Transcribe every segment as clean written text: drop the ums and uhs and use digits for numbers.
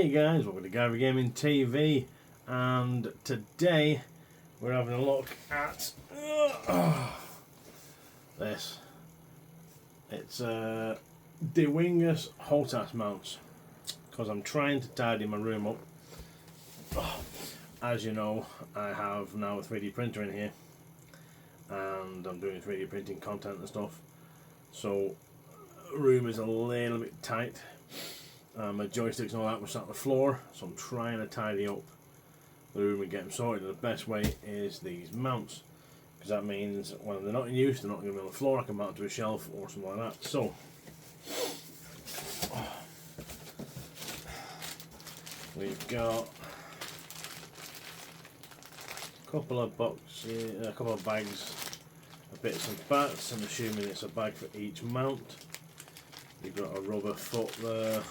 Hey guys, welcome to Gary Gaming TV, and today we're having a look at this. It's Diwangus Hotas mounts, because I'm trying to tidy my room up. As you know, I have now a 3D printer in here, and I'm doing 3D printing content and stuff, so the room is a little bit tight. My joysticks and all that were sat on the floor, so I'm trying to tidy up the room and get them sorted. And the best way is these mounts, because that means when they're not in use, they're not going to be on the floor. I can mount to a shelf or something like that. So we've got a couple of boxes, a couple of bags of bits and bats. I'm assuming it's a bag for each mount. You've got a rubber foot there,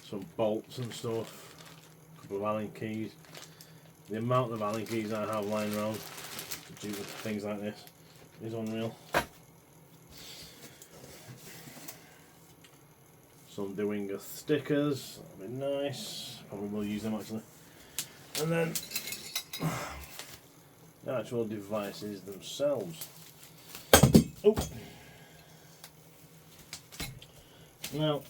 some bolts and stuff, a couple of Allen keys. The amount of Allen keys I have lying around due to things like this is unreal. Some Diwangus stickers, that'll be nice. Probably will use them actually. And then the actual devices themselves. Oh. Now,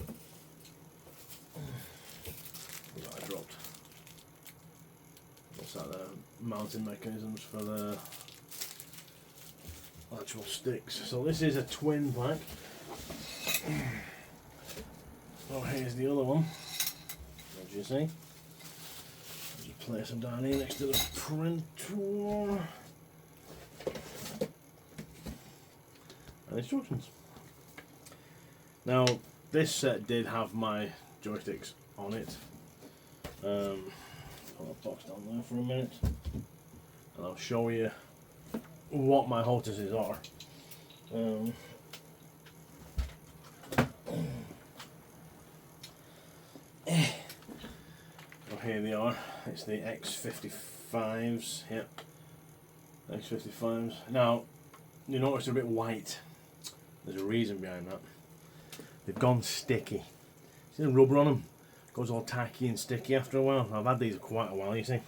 I dropped. What's that? Mounting mechanisms for the actual sticks. So this is a twin pack. Oh, here's the other one. As you see, just place them down here next to the printer. And instructions. Now, this set did have my joysticks on it. Put a box down there for a minute, and I'll show you what my Hotases are. So here they are. It's the X55s. Yep, X55s. Now, you notice they're a bit white. There's a reason behind that. They've gone sticky. See the rubber on them? It goes all tacky and sticky after a while. I've had these for quite a while, you see. In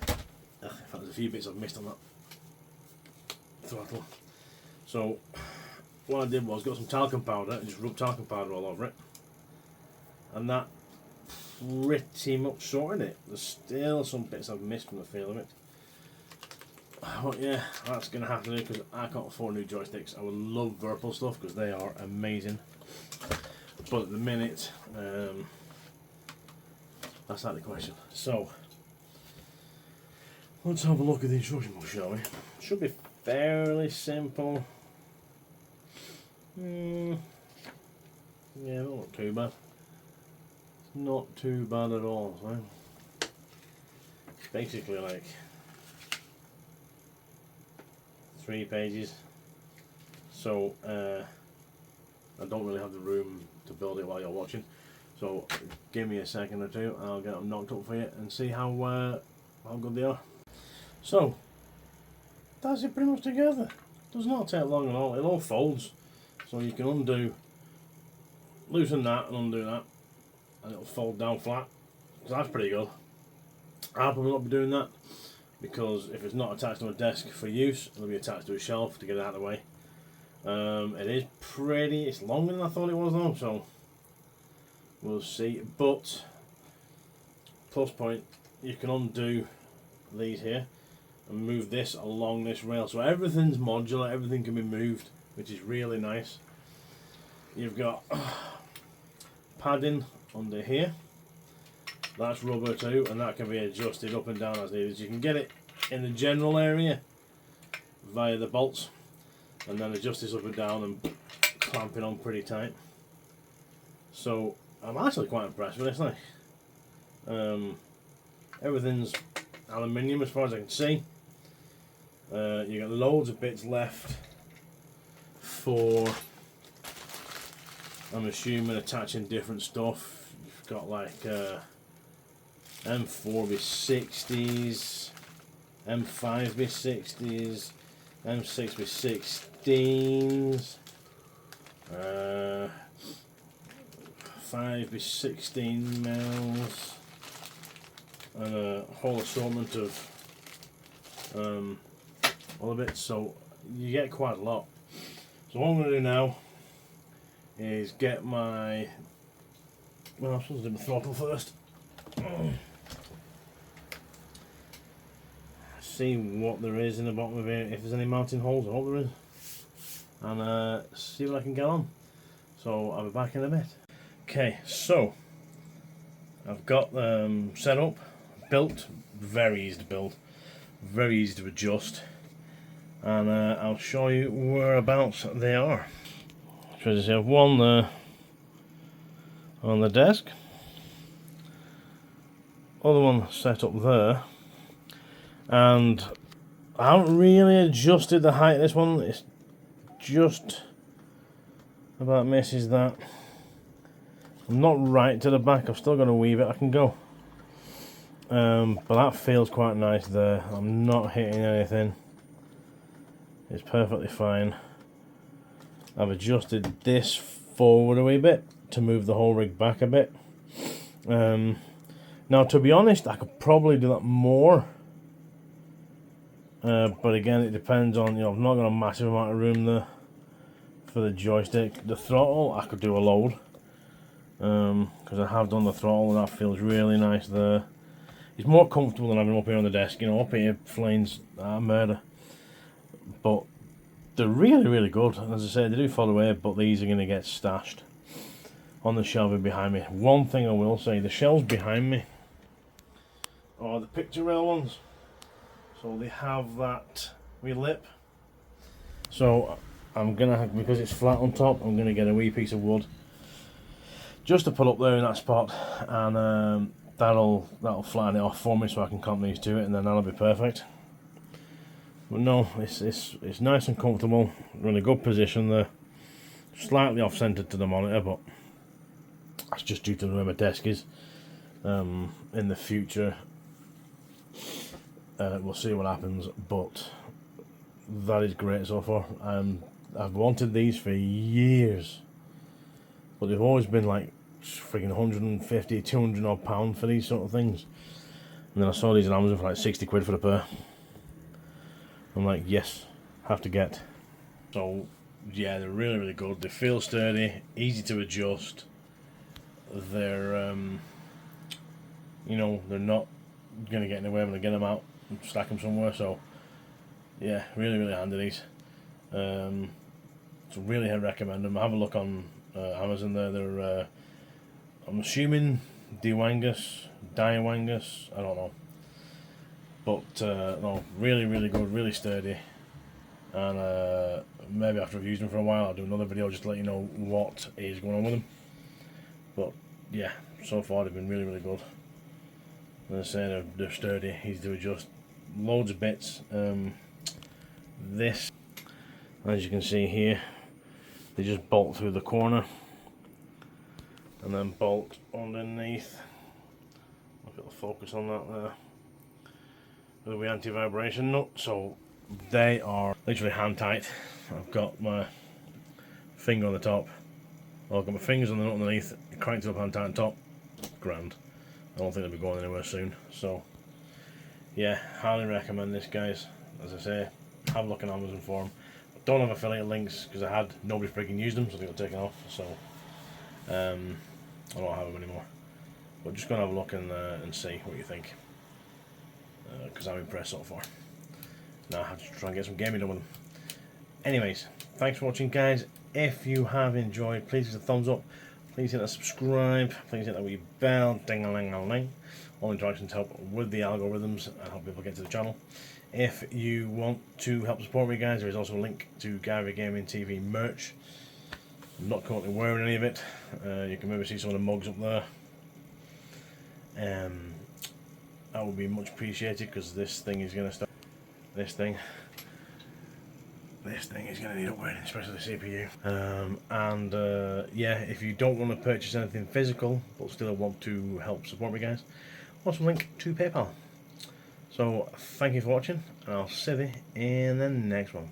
fact, there's a few bits I've missed on that throttle. So what I did was got some talcum powder and just rubbed talcum powder all over it, and that pretty much sorted it. There's still some bits I've missed from the feel of it. But yeah, that's going to have to do, because I can't afford new joysticks. I would love Referral stuff because they are amazing. But at the minute, that's out of the question. So, let's have a look at the instruction book, shall we? Should be fairly simple. Yeah, not too bad. Not too bad at all. So, it's basically like 3 pages. So, I don't really have the room to build it while you're watching, so give me a second or two and I'll get them knocked up for you and see how good they are. So that's it pretty much together. Does not take long at all. It all folds, so you can loosen that and undo that, and it'll fold down flat. So that's pretty good. I'll probably not be doing that, because if it's not attached to a desk for use, it'll be attached to a shelf to get it out of the way. It is pretty, it's longer than I thought it was though, so we'll see. But plus point, you can undo these here and move this along this rail, so everything's modular, everything can be moved, which is really nice. You've got padding under here, that's rubber too, and that can be adjusted up and down as needed. You can get it in the general area via the bolts, and then adjust this up and down and clamp it on pretty tight. So I'm actually quite impressed with this thing. Everything's aluminium as far as I can see. You got loads of bits left for, I'm assuming, attaching different stuff. You've got like M4 with 60s, M5 with 60s, M6 with 16s, 5x16 mils, and a whole assortment of other bits, so you get quite a lot. So what I'm going to do now is get my, well, I'm supposed to do my throttle first. See what there is in the bottom of here, if there's any mounting holes. I hope there is, and see what I can get on. So I'll be back in a bit. Okay, so I've got set up, built, very easy to build, very easy to adjust, and I'll show you whereabouts they are. So as I have one there on the desk, other one set up there, and I haven't really adjusted the height of this one. It's just about misses that. I'm not right to the back, I've still got a wee bit I can go. But that feels quite nice there. I'm not hitting anything. It's perfectly fine. I've adjusted this forward a wee bit to move the whole rig back a bit. Now, to be honest, I could probably do that more. But again, it depends on, I've not got a massive amount of room there for the joystick. The throttle, I could do a load. Because I have done the throttle, and that feels really nice there. It's more comfortable than having them up here on the desk. Up here, flames are murder. But they're really, really good. As I said, they do fall away, but these are going to get stashed on the shelving behind me. One thing I will say, the shelves behind me are the picture rail ones. So they have that wee lip. So I'm going to have, because it's flat on top, I'm going to get a wee piece of wood just to put up there in that spot, and that'll flatten it off for me so I can clamp these to it, and then that'll be perfect. But no, it's nice and comfortable. We're in a good position there. Slightly off-centered to the monitor, but that's just due to where my desk is. In the future, we'll see what happens, but that is great so far. I've wanted these for years, but they've always been like freaking 150, 200 odd pound for these sort of things. And then I saw these on Amazon for like 60 quid for a pair. I'm like, yes, have to get. So yeah, they're really, really good. They feel sturdy, easy to adjust. They're they're not gonna get in the way when I get them out and stack them somewhere. So yeah, really, really handy these. So really, I recommend them. Have a look on Amazon there. They're I'm assuming Diwangus, I don't know. But no, really, really good, really sturdy. And maybe after I've used them for a while, I'll do another video just to let you know what is going on with them. But yeah, so far they've been really, really good. As I say, they're sturdy, easy to adjust, loads of bits. This, as you can see here, they just bolt through the corner and then bolt underneath. Look at the focus on that there. With the anti-vibration nut, so they are literally hand tight. I've got my finger on the top. Well, I've got my fingers on the nut underneath, cranked up hand tight on top. Grand. I don't think they'll be going anywhere soon. So yeah, highly recommend this, guys. As I say, have a look on Amazon for them. Don't have affiliate links because I had, nobody's freaking used them, so they got taken off. So I don't have them anymore. But just go and have a look and see what you think. Because I'm impressed so far. Now I have to try and get some gaming done with them. Anyways, thanks for watching, guys. If you have enjoyed, please give us a thumbs up. Please hit that subscribe. Please hit that wee bell. Ding-a-ling-a-ling. All interactions help with the algorithms and help people get to the channel. If you want to help support me, guys, there is also a link to Gary Gaming TV merch. I'm not currently wearing any of it. You can maybe see some of the mugs up there. That would be much appreciated because this thing is going to start. This thing is going to need upgrading, especially the CPU. Yeah, if you don't want to purchase anything physical but still want to help support me, guys, also link to PayPal. So thank you for watching, and I'll see you in the next one.